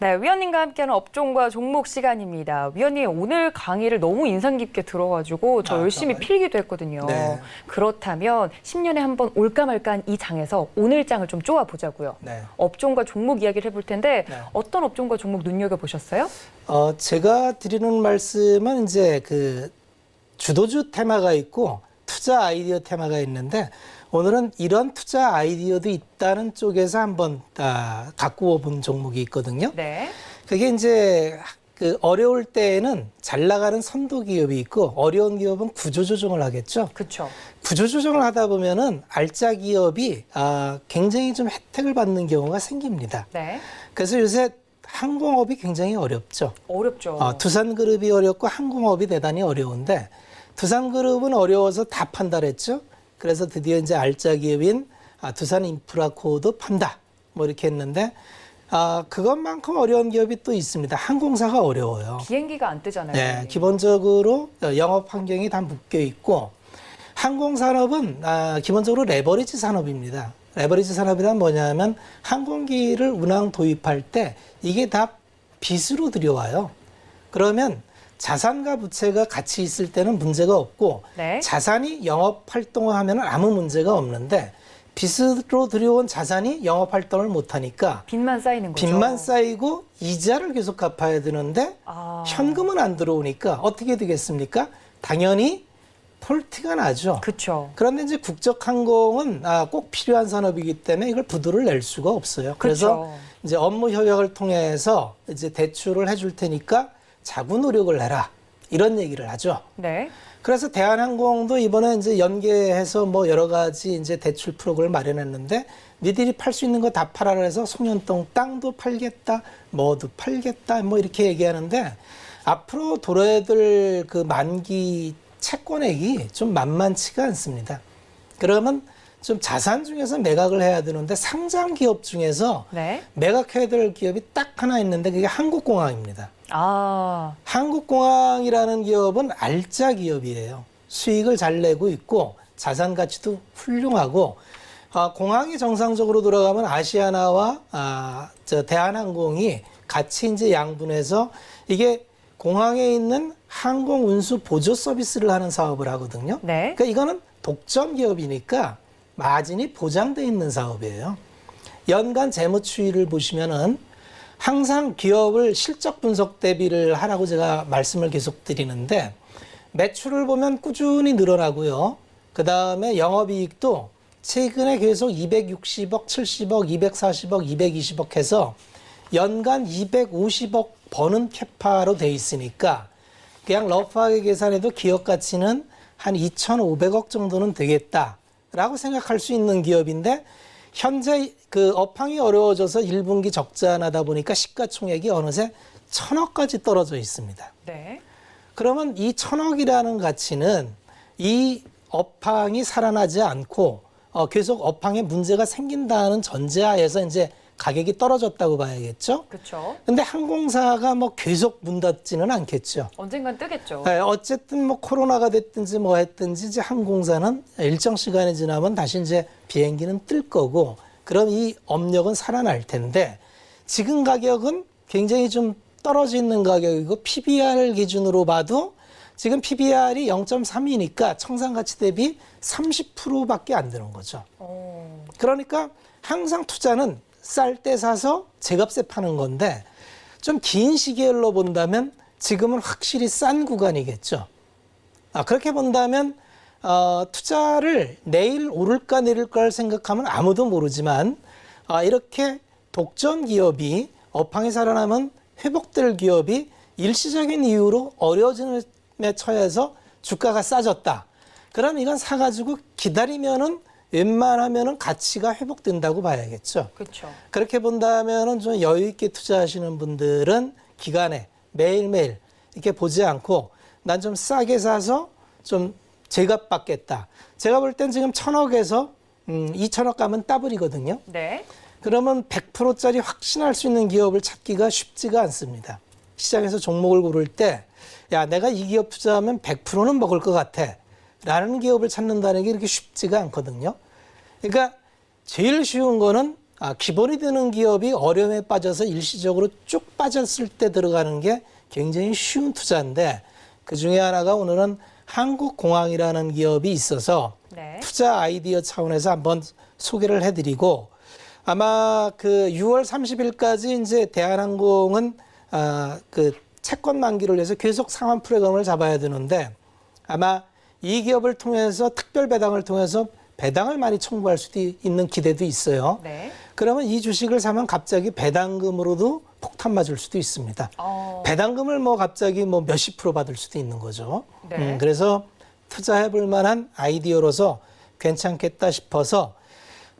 네, 위원님과 함께하는 업종과 종목 시간입니다. 위원님, 오늘 강의를 너무 인상 깊게 들어가지고 저 열심히 필기도 했거든요. 네. 그렇다면 10년에 한 번 올까 말까한 이 장에서 오늘 장을 좀 쪼아보자고요. 네. 업종과 종목 이야기를 해볼 텐데 네. 어떤 업종과 종목 눈여겨보셨어요? 제가 드리는 말씀은 이제 그 주도주 테마가 있고 투자 아이디어 테마가 있는데 오늘은 이런 투자 아이디어도 있다는 쪽에서 한번 갖고 본 종목이 있거든요. 네. 그게 이제 그 어려울 때에는 잘 나가는 선도 기업이 있고 어려운 기업은 구조조정을 하겠죠. 그렇죠. 구조조정을 하다 보면은 알짜 기업이 굉장히 좀 혜택을 받는 경우가 생깁니다. 네. 그래서 요새 항공업이 굉장히 어렵죠. 어렵죠. 두산그룹이 어렵고 항공업이 대단히 어려운데 두산그룹은 어려워서 다 판단했죠. 그래서 드디어 이제 알짜 기업인 두산인프라코도 판다. 뭐 이렇게 했는데 그것만큼 어려운 기업이 또 있습니다. 항공사가 어려워요. 비행기가 안 뜨잖아요. 네, 기본적으로 영업 환경이 다 묶여 있고 항공산업은 기본적으로 레버리지 산업입니다. 레버리지 산업이란 뭐냐면 항공기를 운항 도입할 때 이게 다 빚으로 들여와요. 그러면 자산과 부채가 같이 있을 때는 문제가 없고 네. 자산이 영업 활동을 하면 아무 문제가 없는데 빚으로 들여온 자산이 영업 활동을 못하니까 빚만 쌓이는 거죠. 빚만 쌓이고 이자를 계속 갚아야 되는데 현금은 안 들어오니까 어떻게 되겠습니까? 당연히 폴티가 나죠. 그렇죠. 그런데 이제 국적항공은 꼭 필요한 산업이기 때문에 이걸 부도를 낼 수가 없어요. 그래서 그쵸. 이제 업무 협약을 통해서 이제 대출을 해줄 테니까 자구 노력을 해라 이런 얘기를 하죠. 네. 그래서 대한항공도 이번에 이제 연계해서 뭐 여러 가지 이제 대출 프로그램을 마련했는데 니들이 팔 수 있는 거 다 팔아라 해서 송년동 땅도 팔겠다, 뭐도 팔겠다, 뭐 이렇게 얘기하는데 앞으로 돌아야 될 그 만기 채권액이 좀 만만치가 않습니다. 그러면 좀 자산 중에서 매각을 해야 되는데 상장 기업 중에서 네. 매각해야 될 기업이 딱 하나 있는데 그게 한국공항입니다. 한국공항이라는 기업은 알짜 기업이에요. 수익을 잘 내고 있고 자산 가치도 훌륭하고 공항이 정상적으로 돌아가면 아시아나와 대한항공이 같이 이제 양분해서 이게 공항에 있는 항공 운수 보조 서비스를 하는 사업을 하거든요. 네. 그러니까 이거는 독점 기업이니까 마진이 보장돼 있는 사업이에요. 연간 재무 추이를 보시면은 항상 기업을 실적 분석 대비를 하라고 제가 말씀을 계속 드리는데 매출을 보면 꾸준히 늘어나고요. 그 다음에 영업이익도 최근에 계속 260억, 70억, 240억, 220억 해서 연간 250억 버는 캐파로 돼 있으니까 그냥 러프하게 계산해도 기업 가치는 한 2,500억 정도는 되겠다라고 생각할 수 있는 기업인데 현재 그 업황이 어려워져서 1분기 적자 나다 보니까 시가총액이 어느새 1,000억까지 떨어져 있습니다. 네. 그러면 이 1,000억이라는 가치는 이 업황이 살아나지 않고 계속 업황에 문제가 생긴다는 전제하에서 이제 가격이 떨어졌다고 봐야겠죠. 그렇죠. 근데 항공사가 뭐 계속 문 닫지는 않겠죠. 언젠간 뜨겠죠. 네, 어쨌든 뭐 코로나가 됐든지 뭐 했든지 이제 항공사는 일정 시간이 지나면 다시 이제 비행기는 뜰 거고 그럼 이 업력은 살아날 텐데 지금 가격은 굉장히 좀 떨어져 있는 가격이고 PBR 기준으로 봐도 지금 PBR이 0.3이니까 청산가치 대비 30%밖에 안 되는 거죠. 그러니까 항상 투자는 쌀 때 사서 제값에 파는 건데 좀 긴 시계열로 본다면 지금은 확실히 싼 구간이겠죠. 그렇게 본다면 투자를 내일 오를까 내릴까를 생각하면 아무도 모르지만 이렇게 독점 기업이 업황이 살아나면 회복될 기업이 일시적인 이유로 어려워짐에 처해서 주가가 싸졌다. 그럼 이건 사가지고 기다리면은 웬만하면은 가치가 회복된다고 봐야겠죠. 그렇죠. 그렇게 본다면은 좀 여유 있게 투자하시는 분들은 기간에 매일매일 이렇게 보지 않고 난 좀 싸게 사서 좀 제값 받겠다. 제가 볼 땐 지금 1,000억에서 2,000억 가면 더블이거든요. 네. 그러면 100%짜리 확신할 수 있는 기업을 찾기가 쉽지가 않습니다. 시장에서 종목을 고를 때, 야, 내가 이 기업 투자하면 100%는 먹을 것 같아. 라는 기업을 찾는다는 게 이렇게 쉽지가 않거든요. 그러니까 제일 쉬운 거는 기본이 되는 기업이 어려움에 빠져서 일시적으로 쭉 빠졌을 때 들어가는 게 굉장히 쉬운 투자인데 그 중에 하나가 오늘은 한국공항이라는 기업이 있어서 네. 투자 아이디어 차원에서 한번 소개를 해드리고 아마 그 6월 30일까지 이제 대한항공은 그 채권 만기를 위해서 계속 상환 프로그램을 잡아야 되는데 아마 이 기업을 통해서 특별 배당을 통해서 배당을 많이 청구할 수도 있는 기대도 있어요. 네. 그러면 이 주식을 사면 갑자기 배당금으로도 폭탄 맞을 수도 있습니다. 배당금을 뭐 갑자기 뭐 몇십 프로 받을 수도 있는 거죠. 네. 그래서 투자해 볼 만한 아이디어로서 괜찮겠다 싶어서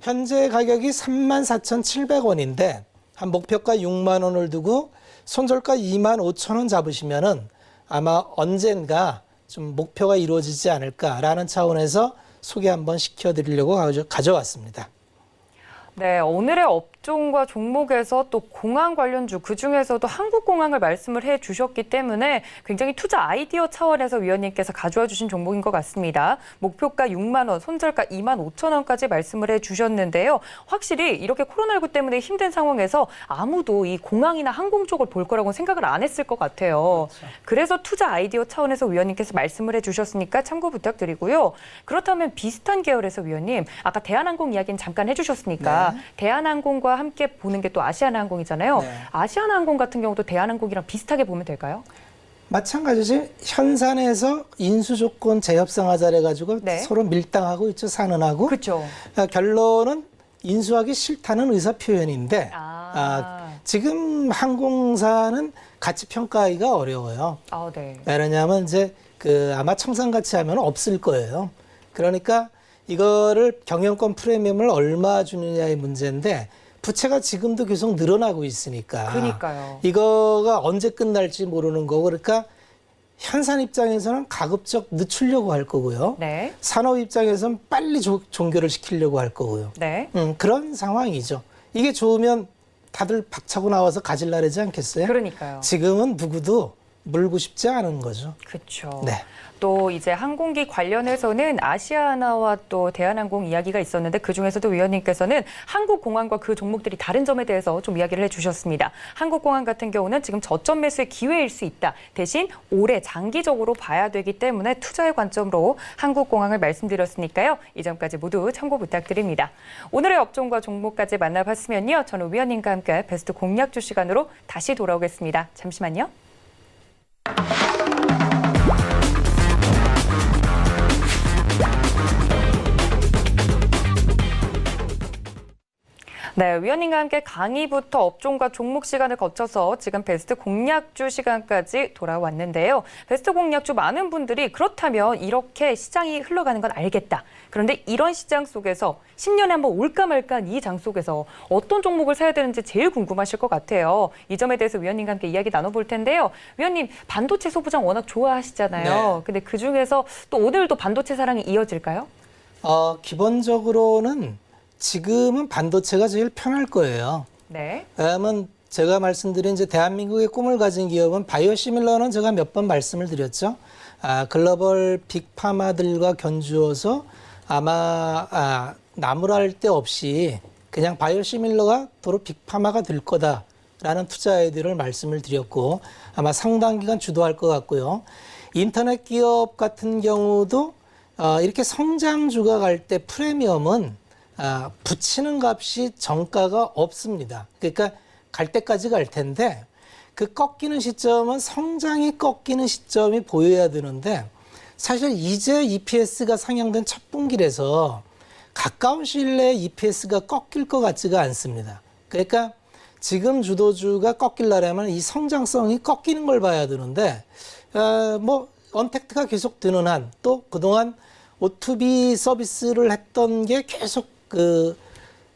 현재 가격이 34,700원인데 한 목표가 6만 원을 두고 손절가 2만 5천 원 잡으시면은 아마 언젠가 좀 목표가 이루어지지 않을까라는 차원에서 소개 한번 시켜드리려고 가져왔습니다. 네, 오늘의 업종과 종목에서 또 공항 관련주, 그중에서도 한국공항을 말씀을 해주셨기 때문에 굉장히 투자 아이디어 차원에서 위원님께서 가져와 주신 종목인 것 같습니다. 목표가 6만 원, 손절가 2만 5천 원까지 말씀을 해주셨는데요. 확실히 이렇게 코로나19 때문에 힘든 상황에서 아무도 이 공항이나 항공 쪽을 볼 거라고 생각을 안 했을 것 같아요. 그렇죠. 그래서 투자 아이디어 차원에서 위원님께서 말씀을 해주셨으니까 참고 부탁드리고요. 그렇다면 비슷한 계열에서 위원님, 아까 대한항공 이야기는 잠깐 해주셨으니까 네. 대한항공과 함께 보는 게 또 아시아나항공이잖아요. 네. 아시아나항공 같은 경우도 대한항공이랑 비슷하게 보면 될까요? 마찬가지지. 현산에서 인수 조건 재협상하자 해가지고 네. 서로 밀당하고 있죠. 산은하고. 그렇죠. 결론은 인수하기 싫다는 의사 표현인데 아. 지금 항공사는 가치 평가하기가 어려워요. 아, 네. 왜냐하면 이제 그 아마 청산 가치 하면 없을 거예요. 그러니까 이거를 경영권 프리미엄을 얼마 주느냐의 문제인데 부채가 지금도 계속 늘어나고 있으니까 그러니까요. 이거가 언제 끝날지 모르는 거고 그러니까 현산 입장에서는 가급적 늦추려고 할 거고요. 네. 산업 입장에서는 빨리 종결을 시키려고 할 거고요. 네. 그런 상황이죠. 이게 좋으면 다들 박차고 나와서 가질라 그러지 않겠어요? 그러니까요. 지금은 누구도 물고 싶지 않은 거죠. 그렇죠. 네. 또 이제 항공기 관련해서는 아시아나와 또 대한항공 이야기가 있었는데 그중에서도 위원님께서는 한국공항과 그 종목들이 다른 점에 대해서 좀 이야기를 해주셨습니다. 한국공항 같은 경우는 지금 저점 매수의 기회일 수 있다. 대신 오래 장기적으로 봐야 되기 때문에 투자의 관점으로 한국공항을 말씀드렸으니까요. 이 점까지 모두 참고 부탁드립니다. 오늘의 업종과 종목까지 만나봤으면요. 저는 위원님과 함께 베스트 공략주 시간으로 다시 돌아오겠습니다. 잠시만요. 네, 위원님과 함께 강의부터 업종과 종목 시간을 거쳐서 지금 베스트 공략주 시간까지 돌아왔는데요. 베스트 공략주 많은 분들이 그렇다면 이렇게 시장이 흘러가는 건 알겠다. 그런데 이런 시장 속에서 10년에 한번 올까 말까한 이 장 속에서 어떤 종목을 사야 되는지 제일 궁금하실 것 같아요. 이 점에 대해서 위원님과 함께 이야기 나눠볼 텐데요. 위원님, 반도체 소부장 워낙 좋아하시잖아요. 네. 근데 그중에서 또 오늘도 반도체 사랑이 이어질까요? 기본적으로는 지금은 반도체가 제일 편할 거예요. 네. 왜냐하면 제가 말씀드린 이제 대한민국의 꿈을 가진 기업은 바이오시밀러는 제가 몇 번 말씀을 드렸죠. 글로벌 빅파마들과 견주어서 아마 나무랄 데 없이 그냥 바이오시밀러가 도로 빅파마가 될 거다라는 투자 아이디어를 말씀을 드렸고 아마 상당 기간 주도할 것 같고요. 인터넷 기업 같은 경우도 이렇게 성장주가 갈 때 프리미엄은 붙이는 값이 정가가 없습니다. 그러니까 갈 때까지 갈 텐데 그 꺾이는 시점은 성장이 꺾이는 시점이 보여야 되는데 사실 이제 EPS가 상향된 첫 분기라서 가까운 시일 내에 EPS가 꺾일 것 같지가 않습니다. 그러니까 지금 주도주가 꺾이려면 이 성장성이 꺾이는 걸 봐야 되는데 뭐 언택트가 계속 되는 한 또 그동안 O2B 서비스를 했던 게 계속 그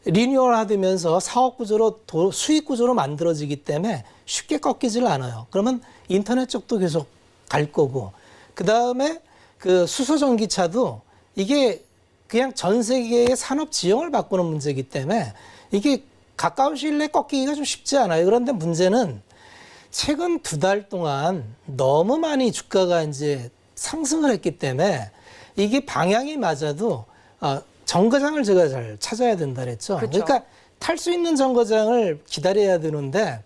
리뉴얼화되면서 사업 구조로 수익 구조로 만들어지기 때문에 쉽게 꺾이질 않아요. 그러면 인터넷 쪽도 계속 갈 거고 그다음에 그 수소 전기차도 이게 그냥 전 세계의 산업 지형을 바꾸는 문제이기 때문에 이게 가까운 시일 내에 꺾이기가 좀 쉽지 않아요. 그런데 문제는 최근 2달 동안 너무 많이 주가가 이제 상승을 했기 때문에 이게 방향이 맞아도 정거장을 제가 잘 찾아야 된다 그랬죠. 그쵸. 그러니까 탈 수 있는 정거장을 기다려야 되는데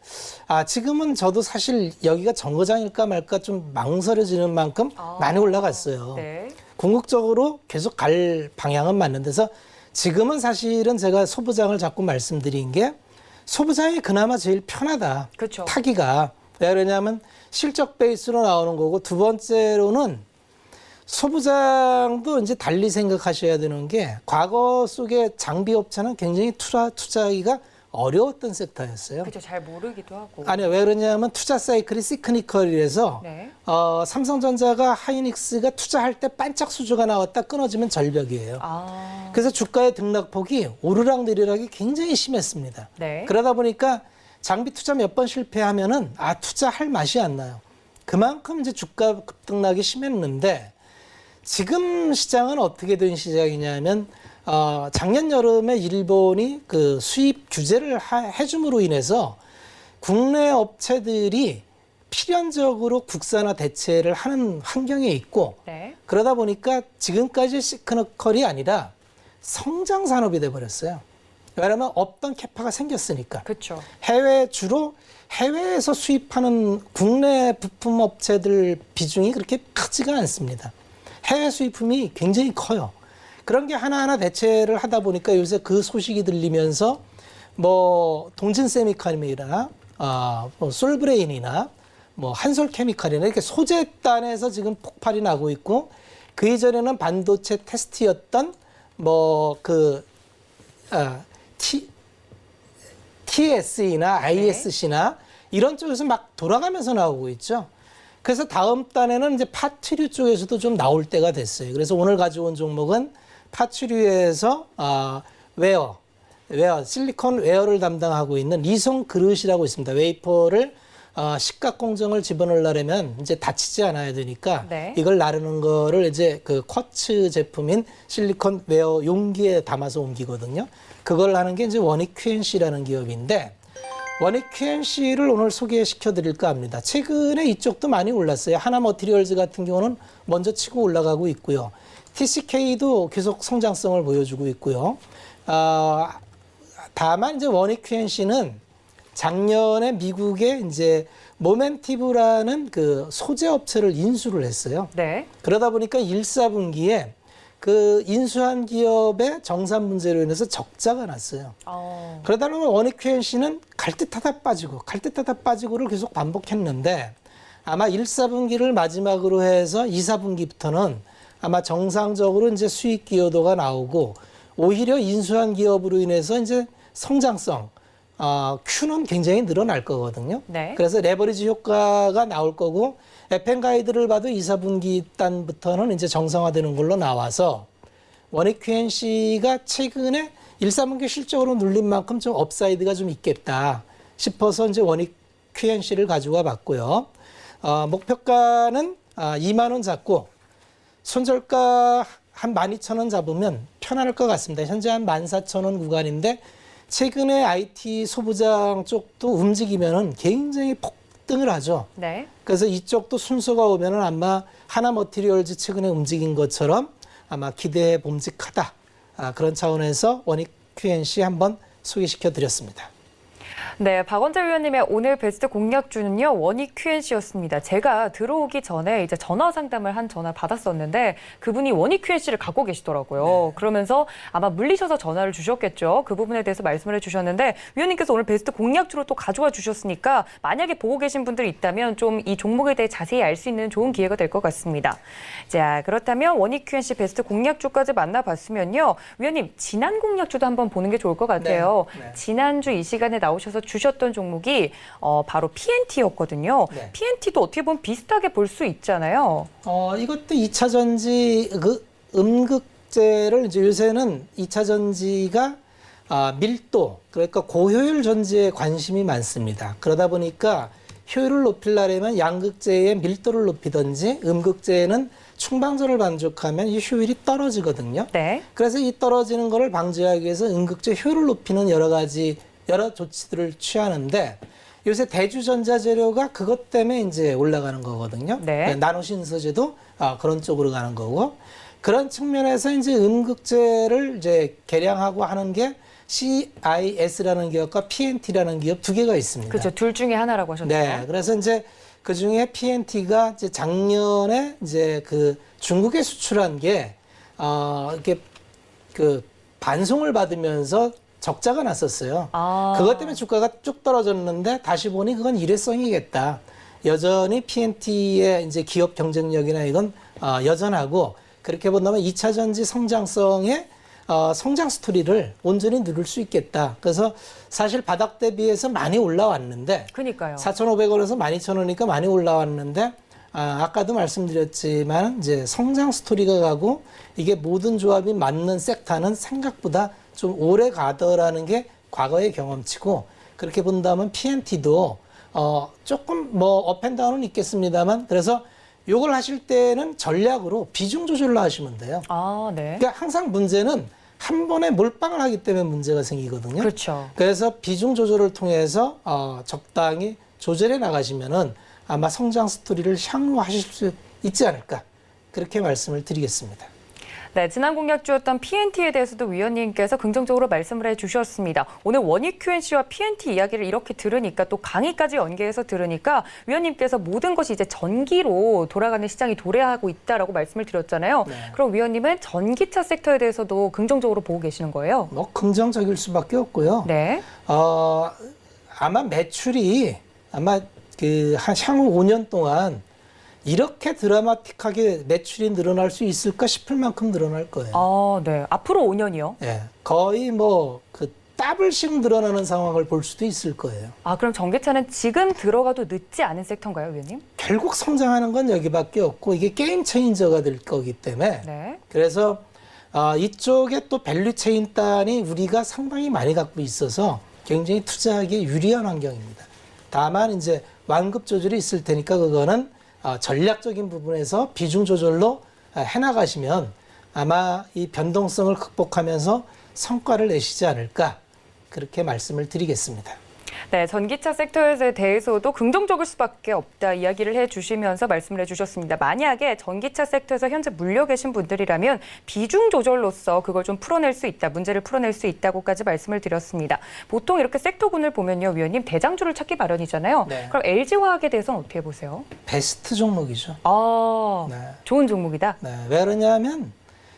지금은 저도 사실 여기가 정거장일까 말까 좀 망설여지는 만큼 많이 올라갔어요. 네. 궁극적으로 계속 갈 방향은 맞는 데서 지금은 사실은 제가 소부장을 자꾸 말씀드린 게 소부장이 그나마 제일 편하다. 그쵸. 타기가. 왜 그러냐면 실적 베이스로 나오는 거고 두 번째로는 소부장도 이제 달리 생각하셔야 되는 게 과거 속에 장비 업체는 굉장히 투자하기가 어려웠던 섹터였어요. 그렇죠. 잘 모르기도 하고. 아니 왜 그러냐면 투자 사이클이 시크니컬이라서 네. 삼성전자가 하이닉스가 투자할 때 반짝 수주가 나왔다 끊어지면 절벽이에요. 그래서 주가의 등락폭이 오르락내리락이 굉장히 심했습니다. 네. 그러다 보니까 장비 투자 몇 번 실패하면은 투자할 맛이 안 나요. 그만큼 이제 주가 급등락이 심했는데 지금 시장은 어떻게 된 시장이냐면 작년 여름에 일본이 그 수입 규제를 해줌으로 인해서 국내 업체들이 필연적으로 국산화 대체를 하는 환경에 있고 네. 그러다 보니까 지금까지 시크너컬이 아니라 성장 산업이 돼버렸어요. 왜냐하면 없던 캐파가 생겼으니까. 그렇죠. 주로 해외에서 수입하는 국내 부품 업체들 비중이 그렇게 크지가 않습니다. 해외 수입품이 굉장히 커요. 그런 게 하나하나 대체를 하다 보니까 요새 그 소식이 들리면서 뭐 동진세미칼이나 뭐 솔브레인이나 뭐 한솔케미칼이나 이렇게 소재단에서 지금 폭발이 나고 있고 그 이전에는 반도체 테스트였던 뭐 그 TSE나 ISC나 이런 쪽에서 막 돌아가면서 나오고 있죠. 그래서 다음 달에는 이제 파츠류 쪽에서도 좀 나올 때가 됐어요. 그래서 오늘 가져온 종목은 파츠류에서 웨어, 실리콘 웨어를 담당하고 있는 이송 그릇이라고 있습니다. 웨이퍼를 식각 공정을 집어넣으려면 이제 다치지 않아야 되니까 네. 이걸 나르는 거를 이제 그 쿼츠 제품인 실리콘 웨어 용기에 담아서 옮기거든요. 그걸 하는 게 이제 원익 QNC라는 기업인데 원익 QNC를 오늘 소개시켜 드릴까 합니다. 최근에 이쪽도 많이 올랐어요. 하나머티리얼즈 같은 경우는 먼저 치고 올라가고 있고요. TCK도 계속 성장성을 보여주고 있고요. 다만 이제 원익 QNC는 작년에 미국에 이제 모멘티브라는 그 소재 업체를 인수를 했어요. 네. 그러다 보니까 1사분기에 그 인수한 기업의 정산 문제로 인해서 적자가 났어요. 그러다 보면 원익 QNC는 갈 듯 하다 빠지고를 계속 반복했는데 아마 1사분기를 마지막으로 해서 2사분기부터는 아마 정상적으로 이제 수익 기여도가 나오고 오히려 인수한 기업으로 인해서 이제 성장성, Q는 굉장히 늘어날 거거든요. 네. 그래서 레버리지 효과가 나올 거고 FM 가이드를 봐도 2사분기 단부터는 이제 정상화되는 걸로 나와서 원익 QNC가 최근에 1사분기 실적으로 눌린 만큼 좀 업사이드가 좀 있겠다 싶어서 이제 원익 QNC를 가져와 봤고요. 목표가는 2만 원 잡고 손절가 한 12,000원 잡으면 편할 것 같습니다. 현재 한 14,000원 구간인데 최근에 IT 소부장 쪽도 움직이면은 굉장히 폭등을 하죠. 네. 그래서 이쪽도 순서가 오면은 아마 하나머티리얼즈 최근에 움직인 것처럼 아마 기대해 봄직하다. 그런 차원에서 원익 QNC 한번 소개시켜 드렸습니다. 네, 박원재 위원님의 오늘 베스트 공략주는요, 원익 QNC였습니다. 제가 들어오기 전에 이제 전화 상담을 한 전화를 받았었는데 그분이 원익 QNC를 갖고 계시더라고요. 네. 그러면서 아마 물리셔서 전화를 주셨겠죠. 그 부분에 대해서 말씀을 해주셨는데 위원님께서 오늘 베스트 공략주로 또 가져와 주셨으니까 만약에 보고 계신 분들이 있다면 좀 이 종목에 대해 자세히 알 수 있는 좋은 기회가 될 것 같습니다. 자, 그렇다면 원익 QNC 베스트 공략주까지 만나봤으면요. 위원님, 지난 공략주도 한번 보는 게 좋을 것 같아요. 네. 지난주 이 시간에 나오셔서 주셨던 종목이 바로 PNT였거든요. 네. PNT도 어떻게 보면 비슷하게 볼 수 있잖아요. 이것도 2차 전지 음극재를 이제 요새는 2차 전지가 밀도, 그러니까 고효율 전지에 관심이 많습니다. 그러다 보니까 효율을 높이려면 양극재의 밀도를 높이든지 음극재는 충방전을 만족하면 이 효율이 떨어지거든요. 네. 그래서 이 떨어지는 거를 방지하기 위해서 음극재 효율을 높이는 여러 조치들을 취하는데 요새 대주전자 재료가 그것 때문에 이제 올라가는 거거든요. 네. 나노신소재도 그런 쪽으로 가는 거고 그런 측면에서 이제 음극재를 이제 개량하고 하는 게 CIS라는 기업과 PNT라는 기업 두 개가 있습니다. 그렇죠. 둘 중에 하나라고 하셨죠. 네. 그래서 이제 그 중에 PNT가 이제 작년에 이제 그 중국에 수출한 게 이렇게 그 반송을 받으면서 적자가 났었어요. 그것 때문에 주가가 쭉 떨어졌는데 다시 보니 그건 일회성이겠다. 여전히 PNT의 이제 기업 경쟁력이나 이건 여전하고 그렇게 본다면 2차 전지 성장성의 성장 스토리를 온전히 누릴 수 있겠다. 그래서 사실 바닥 대비해서 많이 올라왔는데 그러니까요. 4,500원에서 12,000원이니까 많이 올라왔는데 아까도 말씀드렸지만 이제 성장 스토리가 가고 이게 모든 조합이 맞는 섹터는 생각보다 좀 오래 가더라는 게 과거의 경험치고 그렇게 본다면 PNT도 조금 뭐 업앤다운은 있겠습니다만 그래서 요걸 하실 때는 전략으로 비중 조절로 하시면 돼요. 네. 그러니까 항상 문제는 한 번에 몰빵을 하기 때문에 문제가 생기거든요. 그렇죠. 그래서 비중 조절을 통해서 적당히 조절해 나가시면은 아마 성장 스토리를 향유하실 수 있지 않을까 그렇게 말씀을 드리겠습니다. 네, 지난 공약주였던 PNT에 대해서도 위원님께서 긍정적으로 말씀을 해주셨습니다. 오늘 원익 Q&C와 PNT 이야기를 이렇게 들으니까 또 강의까지 연계해서 들으니까 위원님께서 모든 것이 이제 전기로 돌아가는 시장이 도래하고 있다라고 말씀을 드렸잖아요. 네. 그럼 위원님은 전기차 섹터에 대해서도 긍정적으로 보고 계시는 거예요? 뭐 긍정적일 수밖에 없고요. 네. 아마 매출이 아마 그 향후 5년 동안 이렇게 드라마틱하게 매출이 늘어날 수 있을까 싶을 만큼 늘어날 거예요. 네. 앞으로 5년이요? 예, 거의 뭐 그 더블씩 늘어나는 상황을 볼 수도 있을 거예요. 그럼 전기차는 지금 들어가도 늦지 않은 섹터인가요, 위원님? 결국 성장하는 건 여기밖에 없고 이게 게임 체인저가 될 거기 때문에 네. 그래서 이쪽에 또 밸류 체인 단이 우리가 상당히 많이 갖고 있어서 굉장히 투자하기에 유리한 환경입니다. 다만 이제 완급 조절이 있을 테니까 그거는 전략적인 부분에서 비중 조절로 해나가시면 아마 이 변동성을 극복하면서 성과를 내시지 않을까 그렇게 말씀을 드리겠습니다. 네, 전기차 섹터에 대해서도 긍정적일 수밖에 없다 이야기를 해주시면서 말씀을 해주셨습니다. 만약에 전기차 섹터에서 현재 물려 계신 분들이라면 비중 조절로서 그걸 좀 풀어낼 수 있다, 문제를 풀어낼 수 있다고까지 말씀을 드렸습니다. 보통 이렇게 섹터군을 보면요, 위원님 대장주를 찾기 마련이잖아요. 네. 그럼 LG화학에 대해서는 어떻게 보세요? 베스트 종목이죠. 네. 네. 좋은 종목이다. 네, 왜 그러냐면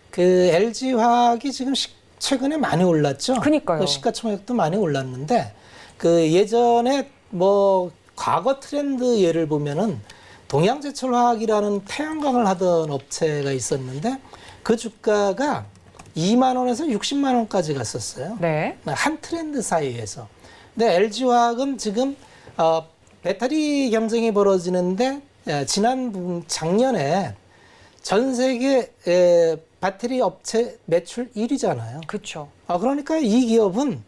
그 LG화학이 지금 최근에 많이 올랐죠. 그러니까요. 그 시가총액도 많이 올랐는데 그 예전에 뭐 과거 트렌드 예를 보면은 동양제철화학이라는 태양광을 하던 업체가 있었는데 그 주가가 2만 원에서 60만 원까지 갔었어요. 네. 한 트렌드 사이에서. 근데 LG화학은 지금 배터리 경쟁이 벌어지는데 작년에 전 세계 배터리 업체 매출 1위잖아요. 그렇죠. 그러니까 이 기업은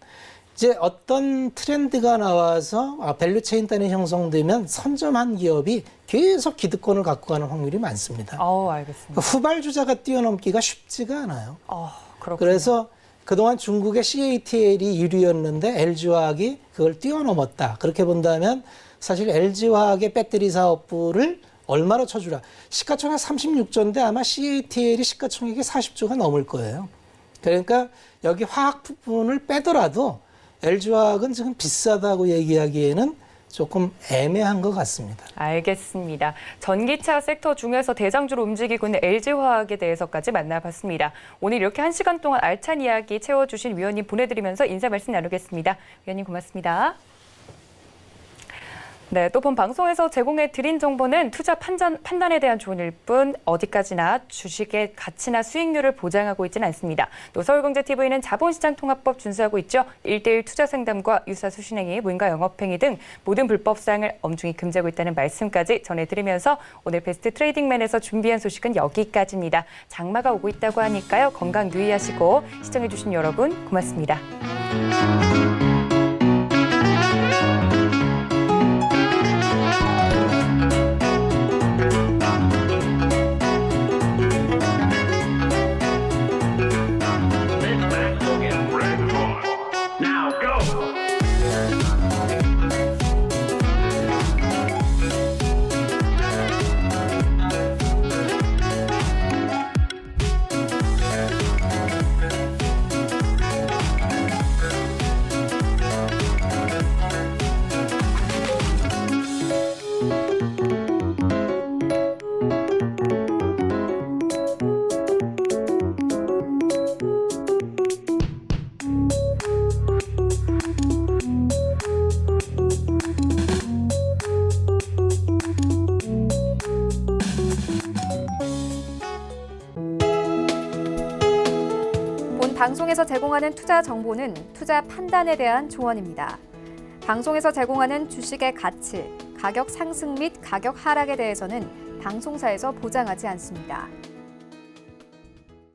이제 어떤 트렌드가 나와서 밸류 체인 단이 형성되면 선점한 기업이 계속 기득권을 갖고 가는 확률이 많습니다. 알겠습니다. 후발주자가 뛰어넘기가 쉽지가 않아요. 그렇군요. 그래서 그동안 중국의 CATL이 1위였는데 LG화학이 그걸 뛰어넘었다. 그렇게 본다면 사실 LG화학의 배터리 사업부를 얼마로 쳐주라. 시가총액 36조인데 아마 CATL이 시가총액이 40조가 넘을 거예요. 그러니까 여기 화학 부분을 빼더라도 LG화학은 지금 비싸다고 얘기하기에는 조금 애매한 것 같습니다. 알겠습니다. 전기차 섹터 중에서 대장주로 움직이고 있는 LG화학에 대해서까지 만나봤습니다. 오늘 이렇게 1시간 동안 알찬 이야기 채워주신 위원님 보내드리면서 인사 말씀 나누겠습니다. 위원님 고맙습니다. 네, 또 본 방송에서 제공해 드린 정보는 투자 판단에 대한 조언일 뿐 어디까지나 주식의 가치나 수익률을 보장하고 있지는 않습니다. 또 서울경제TV는 자본시장통합법 준수하고 있죠. 1:1 투자 상담과 유사 수신행위, 무인가 영업행위 등 모든 불법 사항을 엄중히 금지하고 있다는 말씀까지 전해드리면서 오늘 베스트 트레이딩맨에서 준비한 소식은 여기까지입니다. 장마가 오고 있다고 하니까요. 건강 유의하시고 시청해주신 여러분 고맙습니다. 본 방송에서 제공하는 투자 정보는 투자 판단에 대한 조언입니다. 방송에서 제공하는 주식의 가치, 가격 상승 및 가격 하락에 대해서는 방송사에서 보장하지 않습니다.